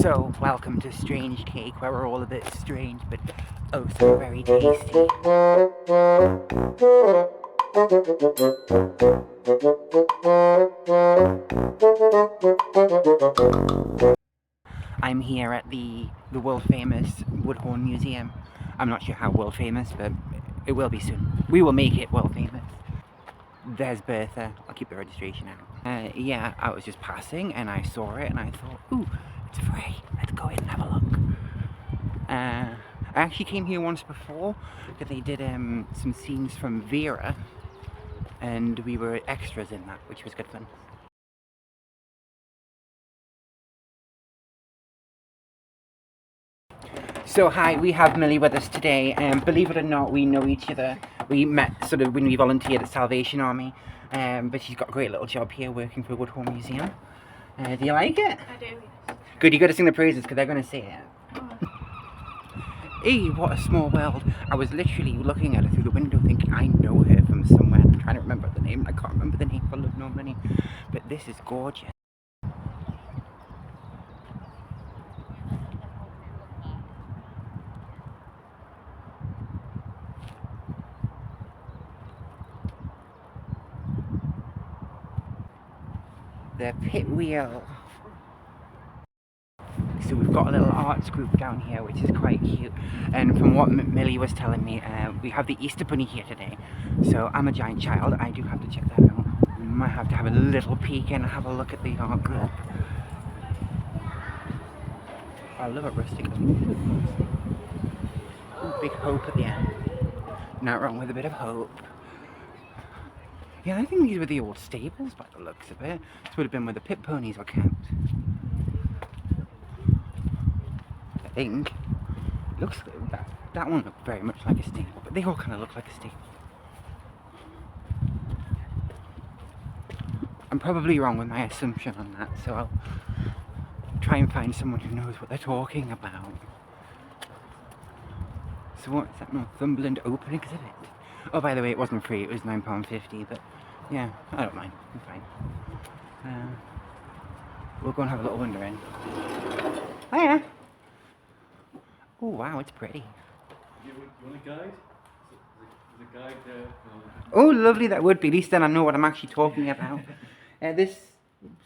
So, welcome to Strange Cake, where we're all a bit strange, but oh so very tasty. I'm here at the world famous Woodhorn Museum. I'm not sure how world famous, but it will be soon. We will make it world famous. There's Bertha. I'll keep the registration out. Yeah, I was just passing and I saw it and I thought, ooh, it's free. Let's go in and have a look. I actually came here once before because they did some scenes from Vera and we were extras in that, which was good fun. So hi, we have Millie with us today, and believe it or not, we know each other. We met sort of when we volunteered at Salvation Army, but she's got a great little job here working for Woodhorn Museum. Do you like it? I do, yes. Good, you got to sing the praises because they're going to say it. Hey, what a small world. I was literally looking at her through the window thinking, I know her from somewhere. I'm trying to remember the name, I can't remember the name for love nor money. But this is gorgeous. The pit wheel. So we've got a little arts group down here, which is quite cute. And from what Millie was telling me, we have the Easter Bunny here today. So I'm a giant child, I do have to check that out. We might have to have a little peek and have a look at the art group. I love it rustic. Ooh, big hope at the end. Not wrong with a bit of hope. Yeah, I think these were the old stables by the looks of it. This would have been where the pit ponies were kept. I think. Looks that one looked very much like a stable, but they all kind of look like a stable. I'm probably wrong with my assumption on that, so I'll try and find someone who knows what they're talking about. So what's that Northumberland open exhibit? Oh, by the way, it wasn't free, it was £9.50, but yeah, I don't mind, I'm fine. We'll go and have a little wander in. Hiya! Oh wow, it's pretty. You want a guide? There's a guide there. Oh, lovely that would be. At least then I know what I'm actually talking about. This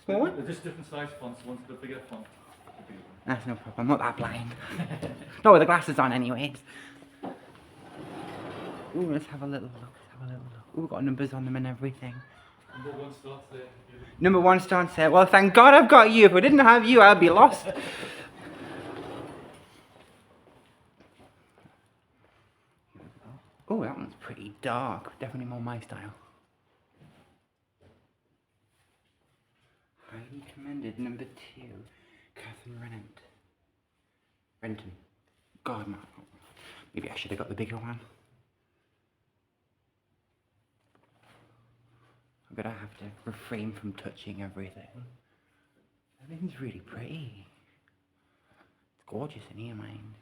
small one? They're just different size fonts. One's the bigger font. That's no problem. I'm not that blind. No, with the glasses on, anyways. Ooh, let's have a little look. Ooh, we've got numbers on them and everything. Number one starts there. Number one starts there. Well, thank God I've got you. If I didn't have you, I'd be lost. Oh, that one's pretty dark. Definitely more my style. Highly commended. Number 2. Catherine Renton. God, no. Maybe I should have got the bigger one. I'm gonna have to refrain from touching everything. Everything's really pretty. It's gorgeous in here, mind.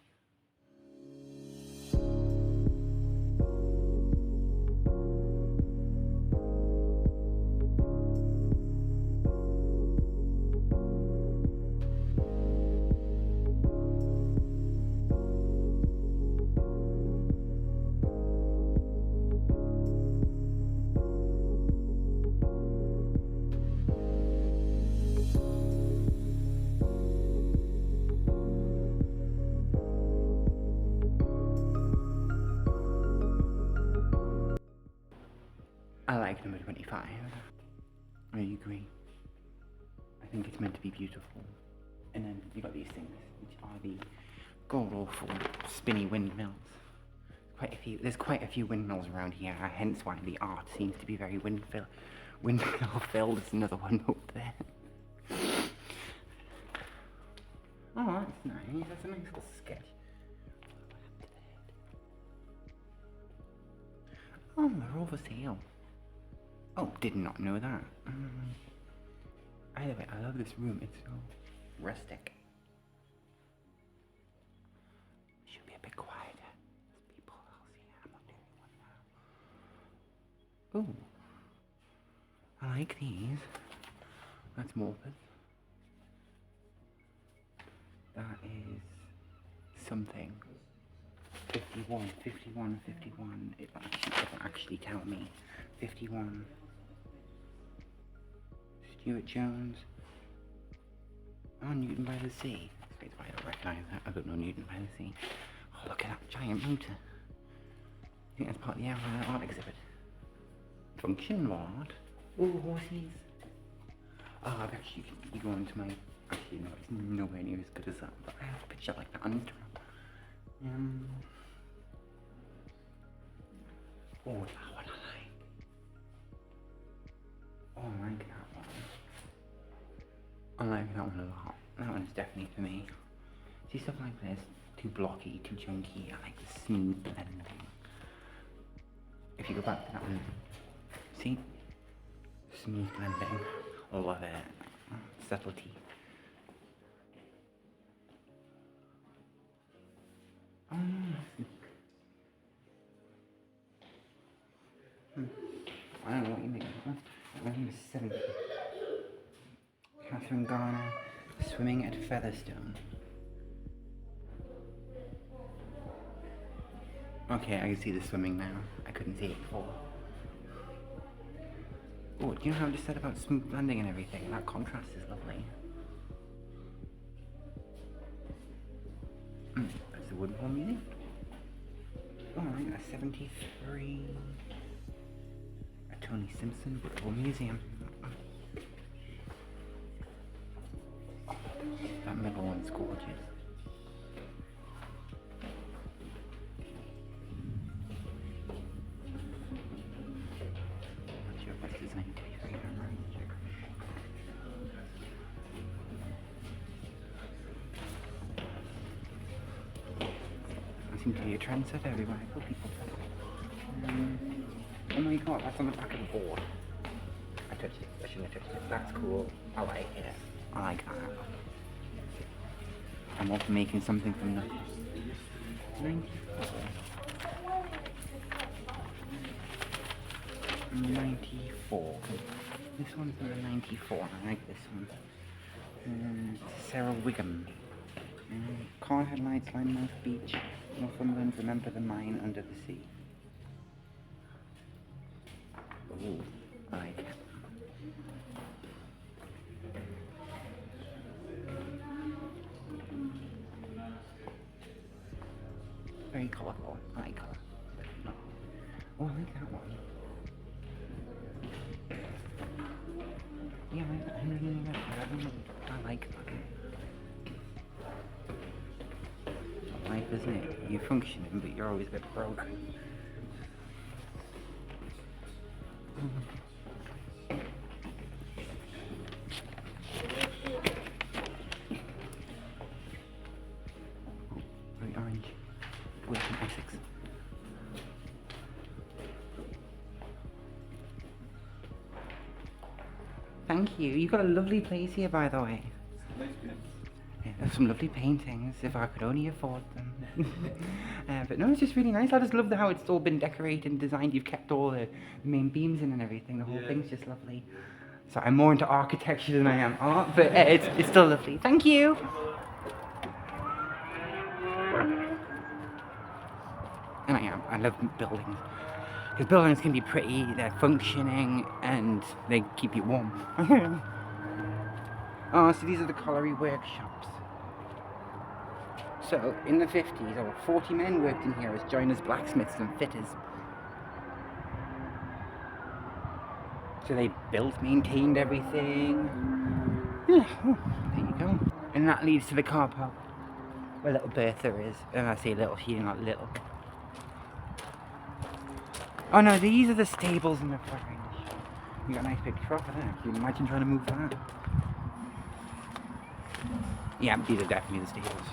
I like number 25. I agree. I think it's meant to be beautiful. And then you got these things, which are the god awful spinny windmills. There's quite a few windmills around here, hence why the art seems to be very windmill filled. There's another one up there. Oh, that's nice. That's a nice little sketch. Oh, they're all for sale. Oh, did not know that. Either way, I love this room. It's so rustic. Should be a bit quieter. There's people else here. I'm not the only one now. Oh, I like these. That's Morpeth. That is something. 51, 51, 51. It doesn't actually tell me. 51. Stuart Jones. Oh, Newton by the Sea. That's why I don't recognise that. I don't know Newton by the Sea. Oh, look at that giant motor. I think that's part of the art exhibit. Function what? Oh, horses. Oh, I've actually, you go into my, actually no, it's nowhere near as good as that, but I have a picture like that on Instagram. Oh, that one I like. Oh, I like that one. I like that one a lot. That one's definitely for me. See, stuff like this, too blocky, too chunky. I like the smooth blending. If you go back to that one, see? Smooth blending. I love it. Subtlety. Oh, I don't know what you mean. That one was 70. Catherine Garner, swimming at Featherstone. Okay, I can see the swimming now. I couldn't see it before. Oh, do you know how I just said about smooth blending and everything? That contrast is lovely. That's the Woodhorn Museum. Oh, I think that's 73. A Tony Simpson Woodhorn Museum. Oh, that middle one's gorgeous. Not sure what design to be for you. I seem to be a trendsetter everywhere I go, people. Oh my god, that's on the back of the board. I touched it. I shouldn't have touched it. That's cool. I like it. I like that. I'm also making something from nothing. 94. 94. This one's number 94. I like this one. Sarah Wiggum. Car headlights, Linemouth Beach, Northumberland, remember the mine under the sea. Ooh, I like it. Very colourful. I like colour. Oh, I like that one. Yeah, I like that. I like that. Life, isn't it? You're functioning, but you're always a bit broke. Very orange. Away from Essex. Thank you. You've got a lovely place here, by the way. Nice pin. Yeah, there's some lovely paintings, if I could only afford them. But no, it's just really nice. I just love how it's all been decorated and designed. You've kept all the main beams in and everything. The whole thing's just lovely. So I'm more into architecture than I am art, but it's still lovely. Thank you. And I am. I love buildings. Because buildings can be pretty, they're functioning, and they keep you warm. Oh, so these are the colliery workshops. So, in the 50s, over 40 men worked in here as joiners, blacksmiths and fitters. So they built, maintained everything. Yeah, oh, there you go. And that leads to the car park, where little Bertha is. And I say little, she's not little. Oh no, these are the stables in the front. You got a nice big truck there. Can you imagine trying to move that? Yeah, these are definitely the stables.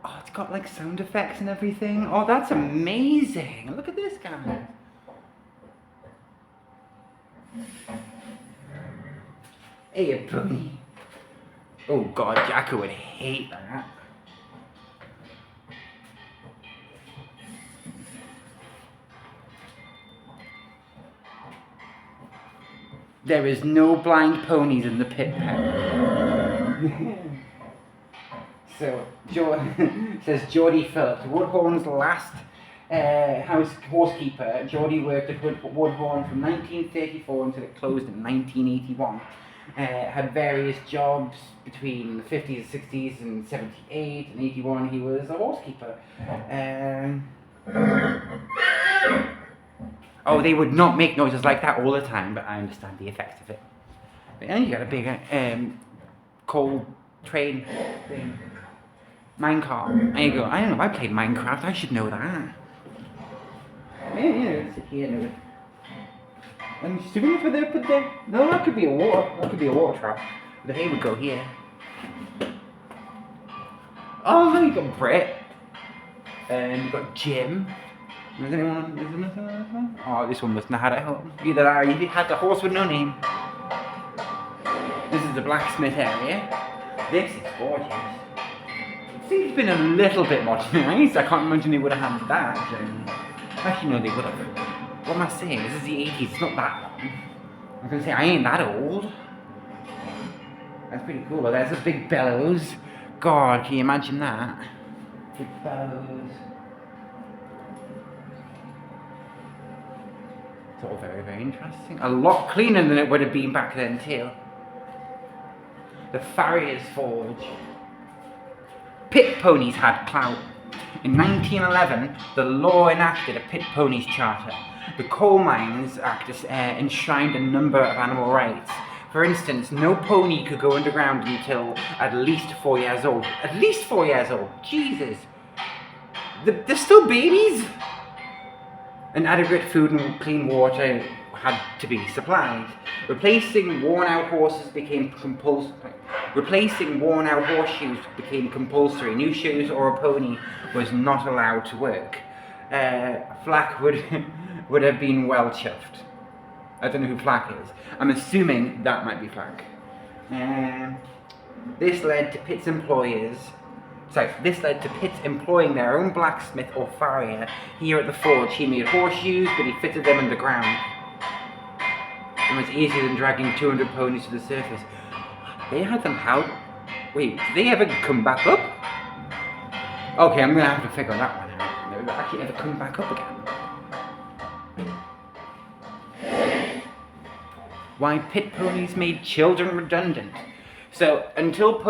Oh, it's got like sound effects and everything. Oh, that's amazing. Look at this guy. Hey, buddy. Oh god, Jacko would hate that. There is no blind ponies in the pit pen. So, says Geordie Phillips, Woodhorn's last horsekeeper. Geordie worked at Woodhorn from 1934 until it closed in 1981. Had various jobs between the 50s, 60s, and 78 and 81. He was a horsekeeper. Oh, they would not make noises like that all the time, but I understand the effects of it. But then you got a big coal train thing. Minecart. And you go, I don't know, I played Minecraft, I should know that. Yeah, sit here and I'm assuming if they put there. No, that could be a water trap. The hay would go here. Oh, you got Brett. And you got Jim. Is there nothing on this one? Oh, this one mustn't have had it. Either that or you had the horse with no name. This is the blacksmith area. This is gorgeous. I think it's been a little bit modernised. I can't imagine they would have had that. Actually, no, they would have. What am I saying? This is the 80s. It's not that long. I was going to say, I ain't that old. That's pretty cool. Oh, there's a big bellows. God, can you imagine that? Big bellows. It's all very, very interesting. A lot cleaner than it would have been back then too. The Farrier's Forge. Pit ponies had clout. In 1911, the law enacted a pit ponies charter. The Coal Mines Act enshrined a number of animal rights. For instance, no pony could go underground until at least 4 years old. At least 4 years old. Jesus. They're still babies. And adequate food and clean water had to be supplied. Replacing worn-out horseshoes became compulsory. New shoes or a pony was not allowed to work. Flack would have been well chuffed. I don't know who Flack is. I'm assuming that might be Flack. This led to Pitt's employing their own blacksmith or farrier here at the forge. He made horseshoes, but he fitted them underground. It was easier than dragging 200 ponies to the surface. They had them how? Wait, did they ever come back up? Okay, I'm gonna have to figure that one out. Did they actually ever come back up again? Why pit ponies made children redundant. So, until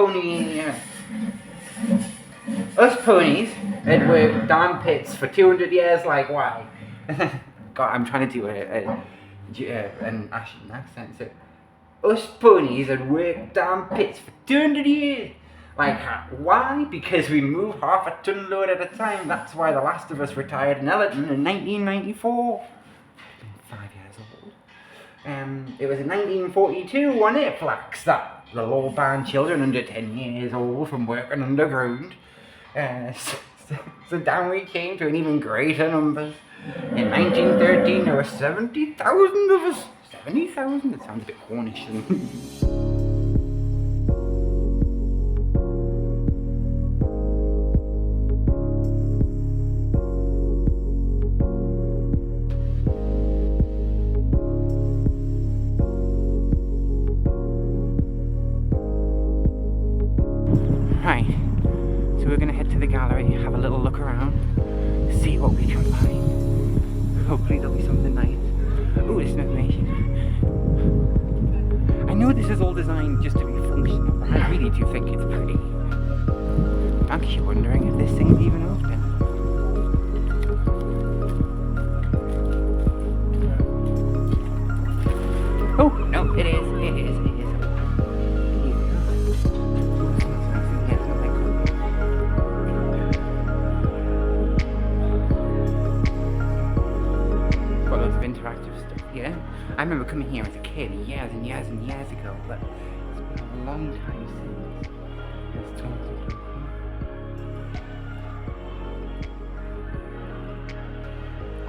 us ponies had worked down pits for 200 years, like why? God, I'm trying to do an Asian accent. So, us ponies had worked down pits for 200 years. Like, why? Because we moved half a ton load at a time. That's why the last of us retired in Ellerton in 1994. 5 years old. It was in 1942, wasn't it, Flax, that the law banned children under 10 years old from working underground. So down we came to an even greater number. In 1913, there were 70,000 of us. 70,000? That sounds a bit Cornish. Right, so we're going to head to the gallery, have a little look around, see what we can find. Hopefully there'll be something nice. Ooh, there's some information. I know this is all designed just to be functional, but I really do think it's pretty. I'm actually wondering if this thing's even open. Oh, no, it is. Interactive stuff here. I remember coming here as a kid years and years and years ago, but it's been a long time since. Let's talk to people.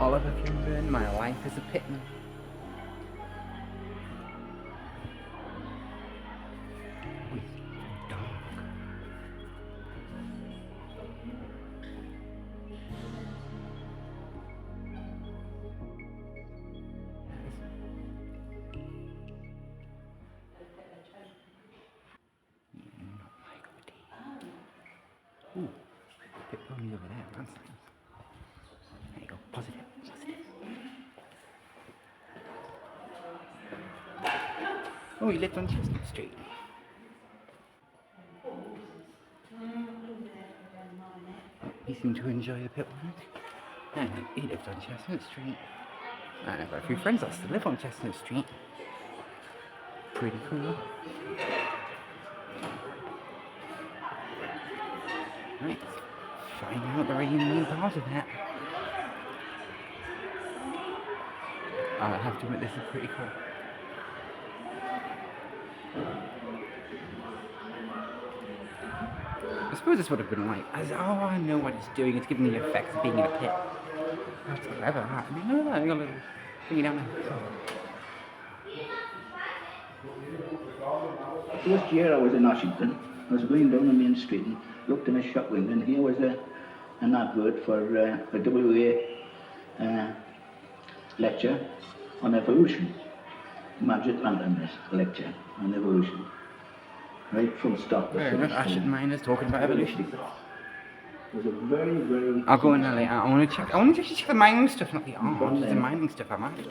Oliver Kimburn, My Life as a Pitman. Ooh, pit ponies over there. That's nice. There you go. Positive. Positive. Oh, he lived on Chestnut Street. He seemed to enjoy the pit ponies. And he lived on Chestnut Street. And I've got a few friends that still live on Chestnut Street. Pretty cool. Right, find out the reunion part of that. I'll have to admit, this is pretty cool. I suppose this would have been like, oh, I know what it's doing. It's giving me the effects of being in a pit. That's clever. I mean, look at that. I got a little thingy down there. First year I was in Washington, I was going down the main street and looked in a shop window, and here was an advert for a WA lecture on evolution. Magic Lantern's lecture on evolution. Right from start to Fair finish. enough. Ashton Miners talking about evolution. It was a very, very... I'll go in there later. I want to actually check the mining stuff, not the art. It's the mining stuff I'm after.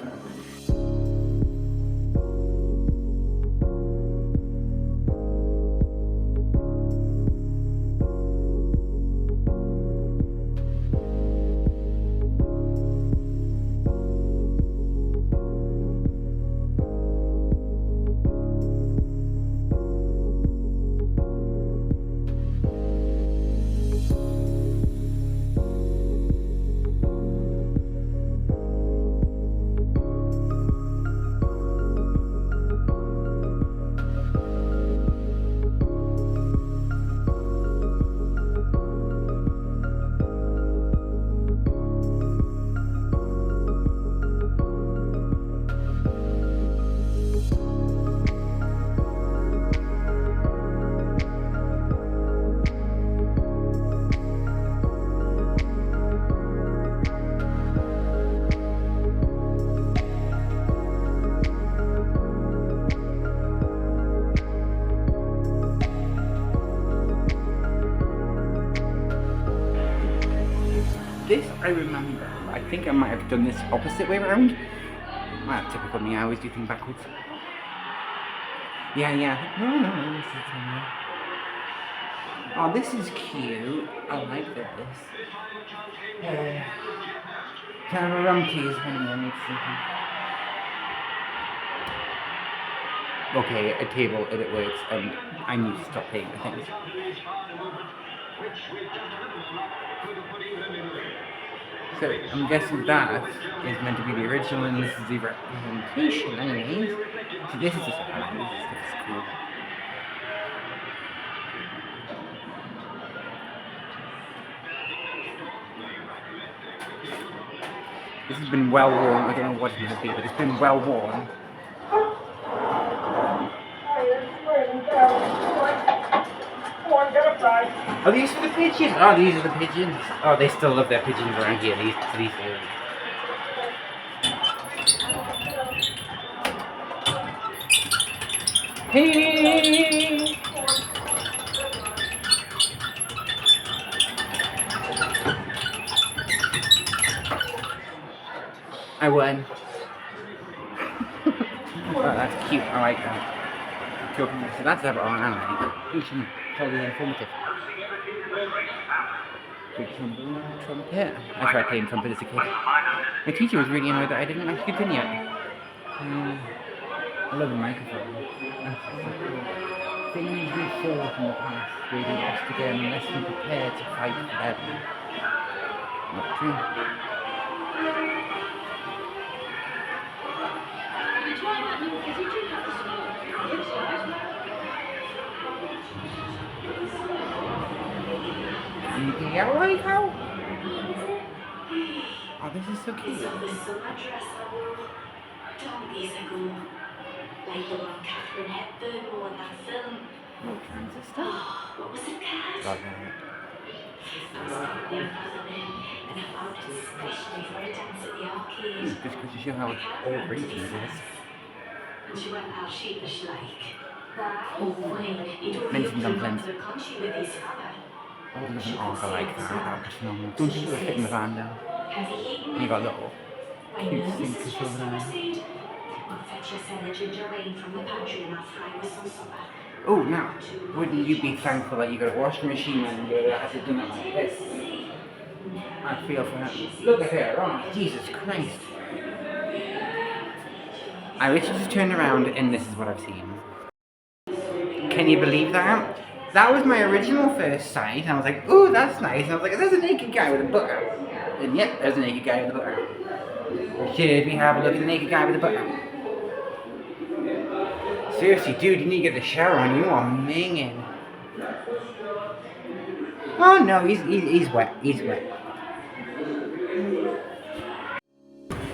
This I remember. I think I might have done this opposite way around. Well, typical me, I always do things backwards. Yeah. No, this is oh, this is cute. I like this. Can I have a rum, please? Hang on, let's see. Okay, a table, and it works, and I need to stop paying, I think. So, I'm guessing that is meant to be the original, and this is the representation, anyways. So this is just, this stuff is cool. This has been well worn. I don't know what it might be, but it's been well worn. Are these for the pigeons? Oh, these are the pigeons. Oh, they still love their pigeons around here. These days. Hey! I won. Oh, that's cute. I like that. So that's everyone I like. Totally informative. Big trumpet. I tried playing trumpet as a kid. My teacher was really annoyed that I didn't actually continue it. I love the microphone. Things we saw from the past will be lost again unless we prepare to fight for them. Not true. Yeah, I like how. Oh, this is so cute. Don't be so cool. Like the one Catherine Hepburn wore in that film. All kinds of stuff. Oh, what was it called? God, I was thinking of the name, and I found it especially for a dance at the arcade. just because you show how old Rachel is. And she went all sheepish like. Oh, wait, you don't Mince and feel too dumplings. to the country with his father. I would love an Arga like that. That would be phenomenal. Don't think it would fit in the van though. And you got little cute sinkers over there. Oh, now, wouldn't you be thankful that you got a washing machine and you had to do it like this? I feel for her. Look at her, oh, Jesus Christ. I literally just turned around and this is what I've seen. Can you believe that? That was my original first sight, and I was like, ooh, that's nice. And I was like, there's a naked guy with a butt out. And yep, there's a naked guy with a butt out. Should we have a look at the naked guy with a butt out? Seriously, dude, you need to get the shower on. You are minging. Oh no, he's wet. He's wet.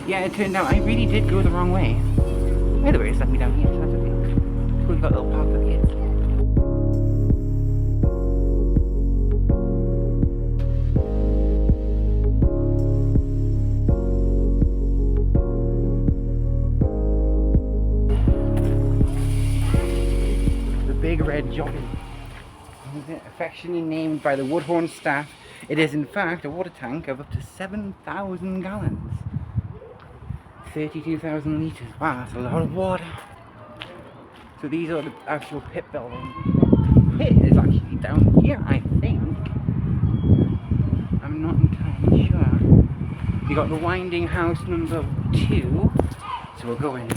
Yeah, it turned out I really did go the wrong way. By the way, it's let me down here, so that's okay. We've got a little park for the kids. Big red jogging. Affectionately named by the Woodhorn staff, it is in fact a water tank of up to 7,000 gallons. 32,000 litres. Wow, that's a lot of water. So these are the actual pit buildings. The pit is actually down here, I think. I'm not entirely sure. We got the winding house number 2. So we'll go in.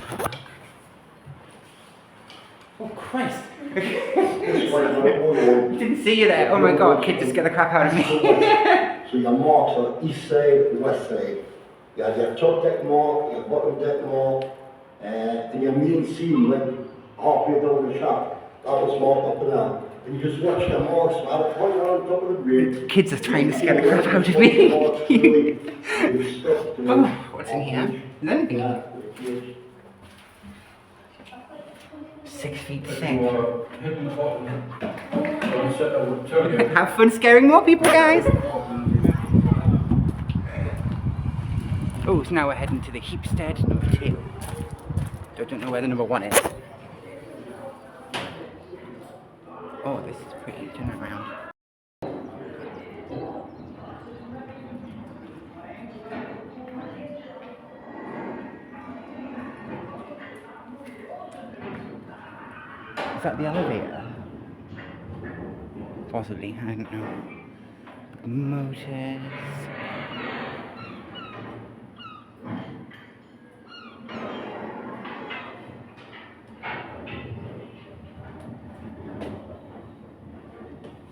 Oh Christ! Didn't see you there. Oh my God, kid, just get the crap out of me. So your marks are east side, west side. You have your top deck mark, your bottom deck mark, and your main scene went halfway down the shaft. That was marked up and down. And you just watch the marks right on top of the bridge. Kids are trying to scare the crap out of me. Oh, what's in here? Is there anything in here? 6 feet thick. Have fun scaring more people, guys! Oh, so now we're heading to the Heapstead number 2. Don't know where the number 1 is. Oh, this is pretty. Turn it around. Is that the elevator? Possibly, I don't know. Motors.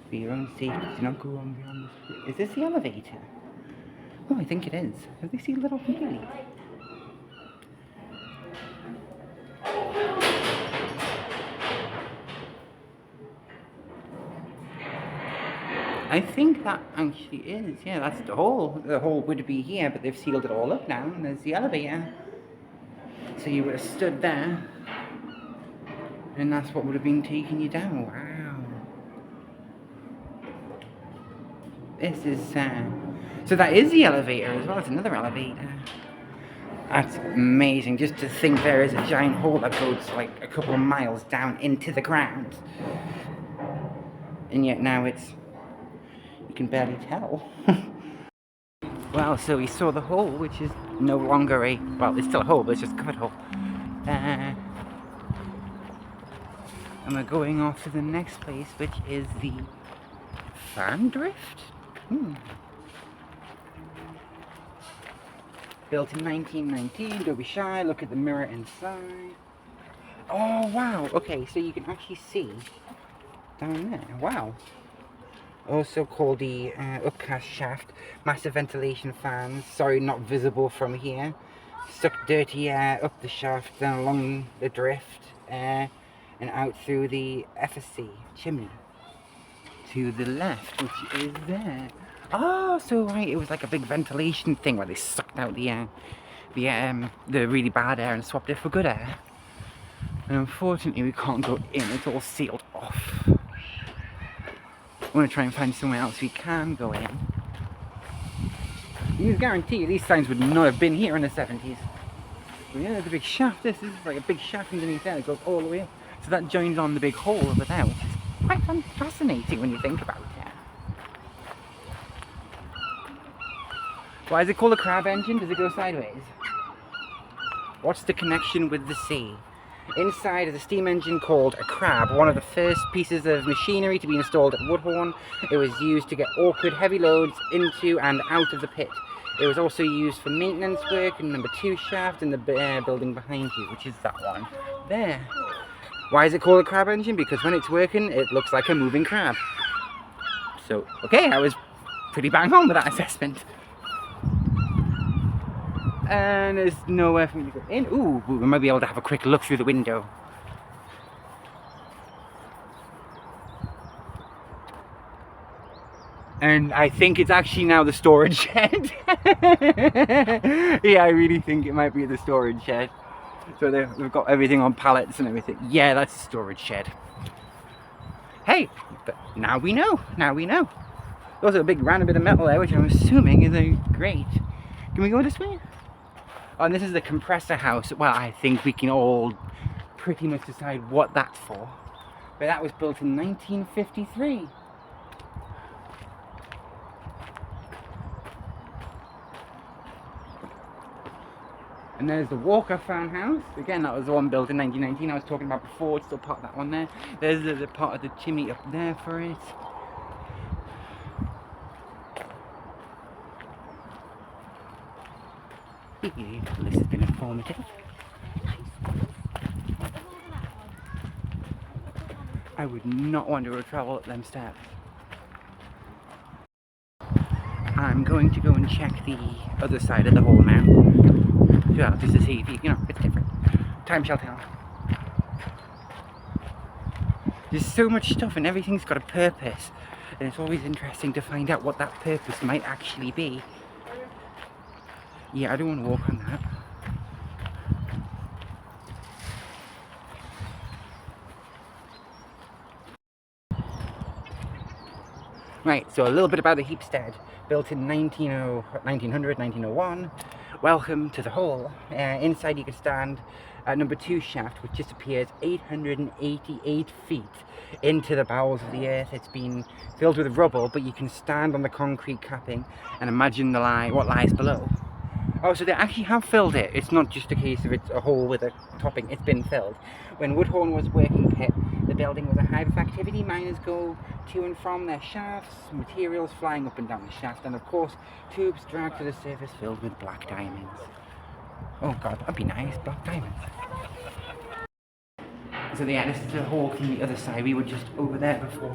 For your own safety, do not go on beyond the street. Is this the elevator? Oh, I think it is. Have they seen little completely? I think that actually is, yeah, that's the hole. The hole would be here, but they've sealed it all up now, and there's the elevator. So you would have stood there, and that's what would have been taking you down. Wow. This is, so that is the elevator as well, it's another elevator. That's amazing, just to think there is a giant hole that goes like a couple of miles down into the ground. And yet now it's, you can barely tell. Well, so we saw the hole, which is no longer a, well, it's still a hole, but it's just a covered hole. And we're going off to the next place, which is the Fan Drift? Built in 1919, don't be shy, look at the mirror inside. Oh wow, okay, so you can actually see down there, wow. Also called the upcast shaft, massive ventilation fans, sorry not visible from here. Suck dirty air up the shaft, then along the drift, and out through the FSC chimney. To the left, which is there. Oh, so right, it was like a big ventilation thing where they sucked out the really bad air and swapped it for good air. And unfortunately we can't go in, it's all sealed off. I want to try and find somewhere else we can go in. You can guarantee these signs would not have been here in the 70s. But yeah, there's a big shaft, this is like a big shaft underneath there that goes all the way up. So that joins on the big hole over there, which is quite fascinating when you think about it. Why is it called a crab engine? Does it go sideways? What's the connection with the sea? Inside is a steam engine called a crab, one of the first pieces of machinery to be installed at Woodhorn. It was used to get awkward heavy loads into and out of the pit. It was also used for maintenance work in number 2 shaft in the building behind you, which is that one there. Why is it called a crab engine? Because when it's working, it looks like a moving crab. So, okay, I was pretty bang on with that assessment. And there's nowhere for me to go in. Ooh, we might be able to have a quick look through the window. And I think it's actually now the storage shed. Yeah, I really think it might be the storage shed. So they've got everything on pallets and everything. Yeah, that's a storage shed. Hey, but now we know. Now we know. There's also a big random bit of metal there, which I'm assuming is a grate. Can we go this way? Oh, and this is the compressor house. Well, I think we can all pretty much decide what that's for. But that was built in 1953. And there's the Walker farmhouse. Again, that was the one built in 1919 I was talking about before. It's still part of that one there. There's the part of the chimney up there for it. This has been informative. I would not want to travel up them steps. I'm going to go and check the other side of the hall now. Yeah, just to see if you know, it's different. Time shall tell. There's so much stuff and everything's got a purpose. And it's always interesting to find out what that purpose might actually be. Yeah, I don't want to walk on that. Right, so a little bit about the Heapstead. Built in 1900, 1901. Welcome to the hall. Inside you can stand at number 2 shaft, which disappears 888 feet into the bowels of the earth. It's been filled with rubble, but you can stand on the concrete capping and imagine what lies below. Oh, so they actually have filled it. It's not just a case of it's a hole with a topping. It's been filled. When Woodhorn was working pit, the building was a hive of activity. Miners go to and from their shafts, materials flying up and down the shaft, and of course, tubes dragged to the surface filled with black diamonds. Oh god, that'd be nice, black diamonds. So yeah, this is the hall from the other side. We were just over there before.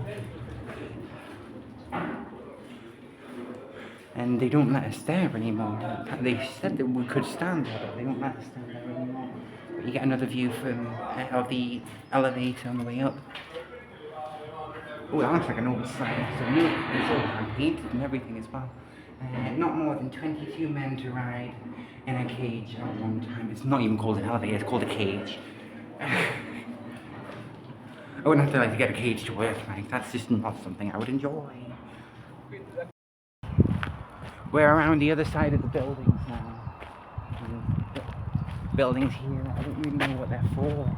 And they don't let us there anymore. They said that we could stand there, but they don't let us stand there anymore. But you get another view from of the elevator on the way up. Oh, that looks like an old site. So look, it's all hand painted and everything as well. Not more than 22 men to ride in a cage at one time. It's not even called an elevator, it's called a cage. I wouldn't have to like to get a cage to work, like that's just not something I would enjoy. We're around the other side of the buildings now. Buildings here, I don't really know what they're for.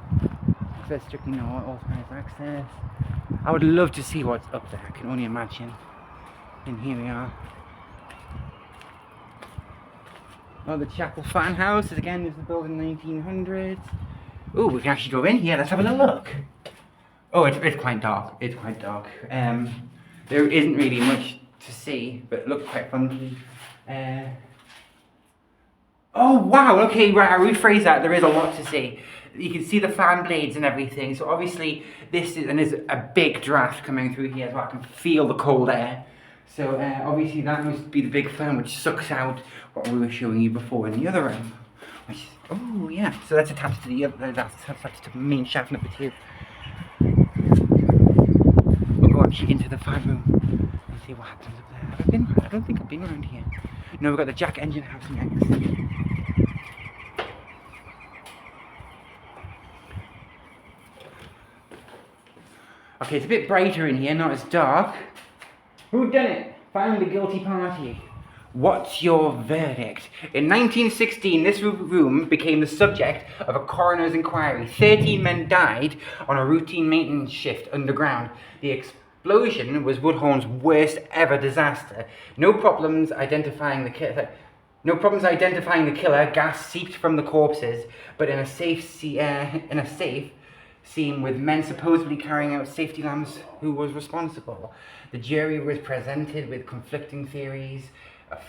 It says strictly no authorized access. I would love to see what's up there, I can only imagine. And here we are. Oh, the Chapel Fan House, again, this is built in 1900s. Oh, we can actually go in here, let's have a little look. Oh, it's quite dark, it's quite dark. There isn't really much to see, but it looks quite funky. Oh wow, okay, right, I'll rephrase that, there is a lot to see. You can see the fan blades and everything, so obviously this is, and there's a big draft coming through here as well, I can feel the cold air. So obviously that must be the big fan which sucks out what we were showing you before in the other room. Which is, oh yeah, so that's attached to the other, that's attached to the main shaft number 2. We'll go actually into the fan room and see what happens up there. I don't think I've been around here. No, we've got the Jack engine house next. Okay, it's a bit brighter in here, not as dark. Who done it? Find the guilty party. What's your verdict? In 1916, this room became the subject of a coroner's inquiry. 13 men died on a routine maintenance shift underground. The explosion was Woodhorn's worst ever disaster. No problems identifying the killer. No problems identifying the killer. Gas seeped from the corpses, but in a safe scene with men supposedly carrying out safety lamps, who was responsible? The jury was presented with conflicting theories. A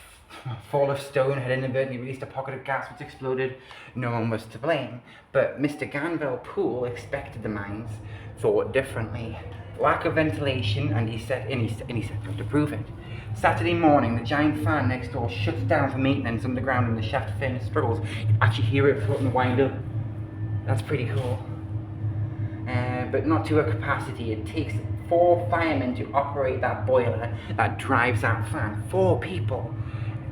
fall of stone had inadvertently released a pocket of gas which exploded. No one was to blame, but Mr. Ganville Poole expected the mines, thought differently. Lack of ventilation, and he set out to prove it. Saturday morning, the giant fan next door shuts down for maintenance underground and the shaft furnace struggles. You can actually hear it floating and wind up. That's pretty cool. But not to a capacity. It takes 4 firemen to operate that boiler that drives that fan. 4 people.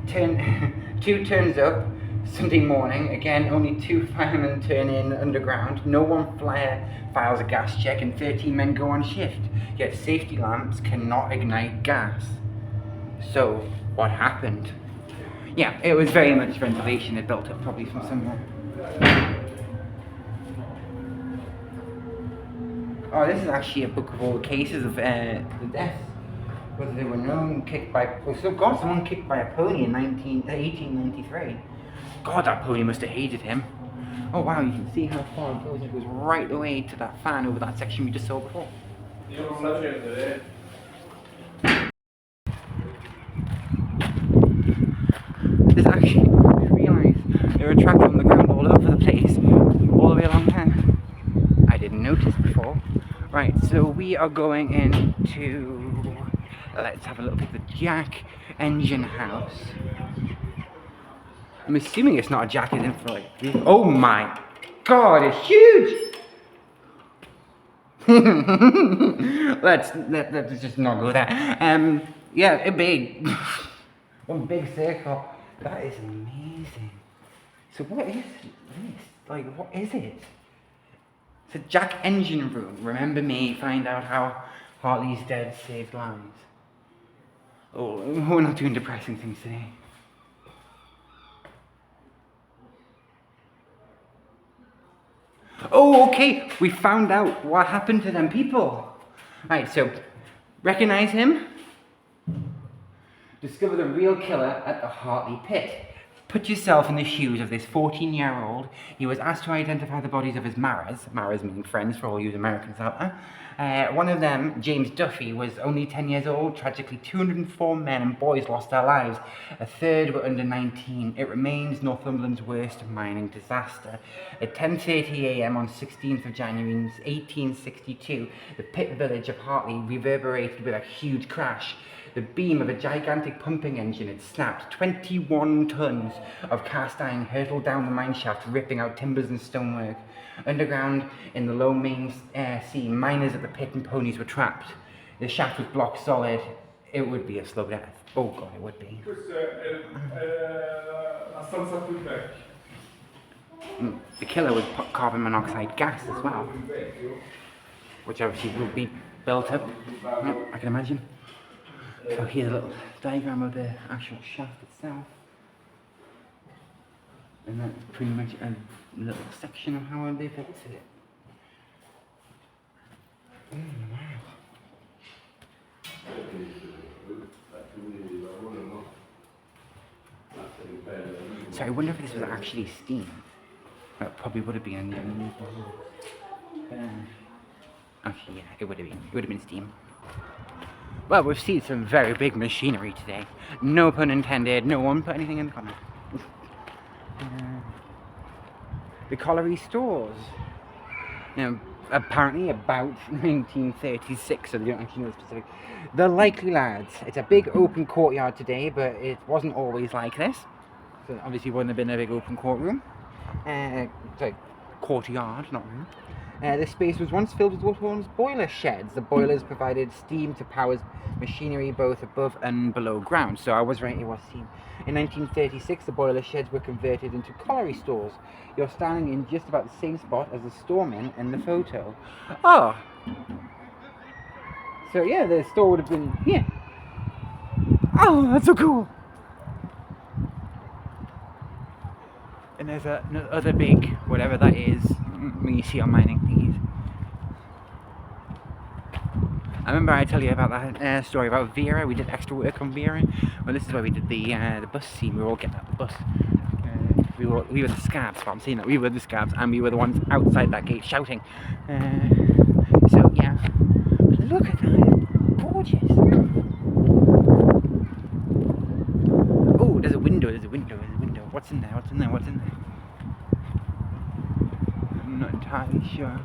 2 turns up Sunday morning. Again, only 2 firemen turn in underground. No one files a gas check, and 13 men go on shift. Yet safety lamps cannot ignite gas. So, what happened? Yeah, it was very much ventilation. It built up probably from somewhere. Oh, this is actually a book of all the cases of the deaths. Whether they were known, kicked by... Oh, so God, someone kicked by a pony in 1893. God, that pony must have hated him. Oh wow, you can see how far it goes. It goes right away to that fan over that section we just saw before. There's actually, I realised there are tracks on the ground all over the place, all the way along there. I didn't notice before. Right, so we are going into, let's have a look at the Jack Engine House. I'm assuming it's not a Jack in for like, oh my God, it's huge! let's just not go there. Yeah, a big, one big circle. That is amazing. So what is this? Like, what is it? It's a Jack Engine Room. Remember me, find out how Hartley's dead saved lives. Oh, we're not doing depressing things today. Oh, okay, we found out what happened to them people. Right, so, recognize him? Discover the real killer at the Hartley pit. Put yourself in the shoes of this 14-year-old. He was asked to identify the bodies of his maras meaning friends for all you Americans out there. One of them, James Duffy, was only 10 years old. Tragically, 204 men and boys lost their lives. A third were under 19. It remains Northumberland's worst mining disaster. At 10:30 a.m. on 16th of January 1862, the pit village of Hartley reverberated with a huge crash. The beam of a gigantic pumping engine had snapped. 21 tons of cast iron hurtled down the mine shaft, ripping out timbers and stonework. Underground, in the low main sea, miners at the pit and ponies were trapped. The shaft was blocked solid. It would be a slow death. Oh God, it would be. The killer was carbon monoxide gas as well, which obviously will be built up, I can imagine. So here's a little diagram of the actual shaft itself. And that's pretty much a little section of how they built it. So I wonder if this was actually steam. That probably would have been in the underneath. Actually, yeah, it would have been. It would have been steam. Well, we've seen some very big machinery today. No pun intended. No one put anything in the comment. The colliery stores. Now, apparently about 1936, so they don't actually know the specific. The Likely Lads. It's a big open courtyard today, but it wasn't always like this. So obviously wouldn't have been a big open courtroom. Sorry, courtyard, not room. This space was once filled with Woodhorn's boiler sheds. The boilers provided steam to power machinery both above and below ground. So I was right, it was steam. In 1936, the boiler sheds were converted into colliery stores. You're standing in just about the same spot as the storeman in the photo. Oh! So yeah, the store would have been here. Oh, that's so cool! And there's another big, whatever that is, when you see on mining thingies. remember I tell you about that story about Vera. We did extra work on Vera. Well, this is where we did the bus scene. We were all getting out the bus. We were the scabs. Well, I'm saying that we were the scabs, and we were the ones outside that gate shouting. So yeah, but look at that, gorgeous. Oh, there's a window. There's a window. There's a window. What's in there? What's in there? What's in there? I'm not entirely sure.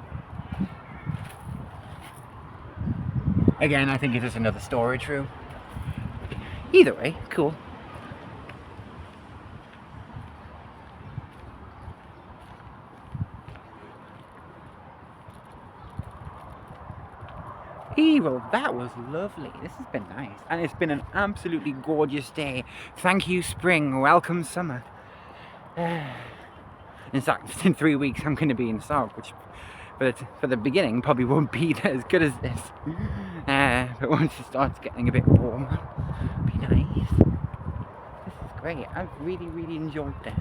Again, I think it's just another storage room. Either way, cool. Well, that was lovely. This has been nice. And it's been an absolutely gorgeous day. Thank you, spring. Welcome, summer. In fact, in 3 weeks, I'm going to be in Sark, which for the beginning probably won't be as good as this. But once it starts getting a bit warmer, it'll be nice. This is great. I've really, really enjoyed this.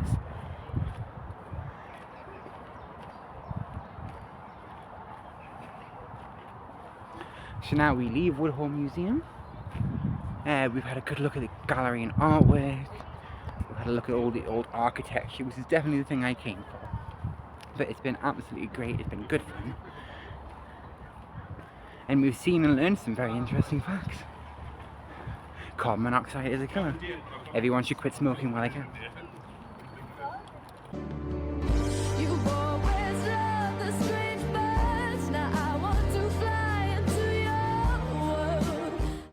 So now we leave Woodhorn Museum. We've had a good look at the gallery and artwork. We've had a look at all the old architecture, which is definitely the thing I came for. But it's been absolutely great. It's been good fun. And we've seen and learned some very interesting facts. Carbon monoxide is a killer. Everyone should quit smoking while they can.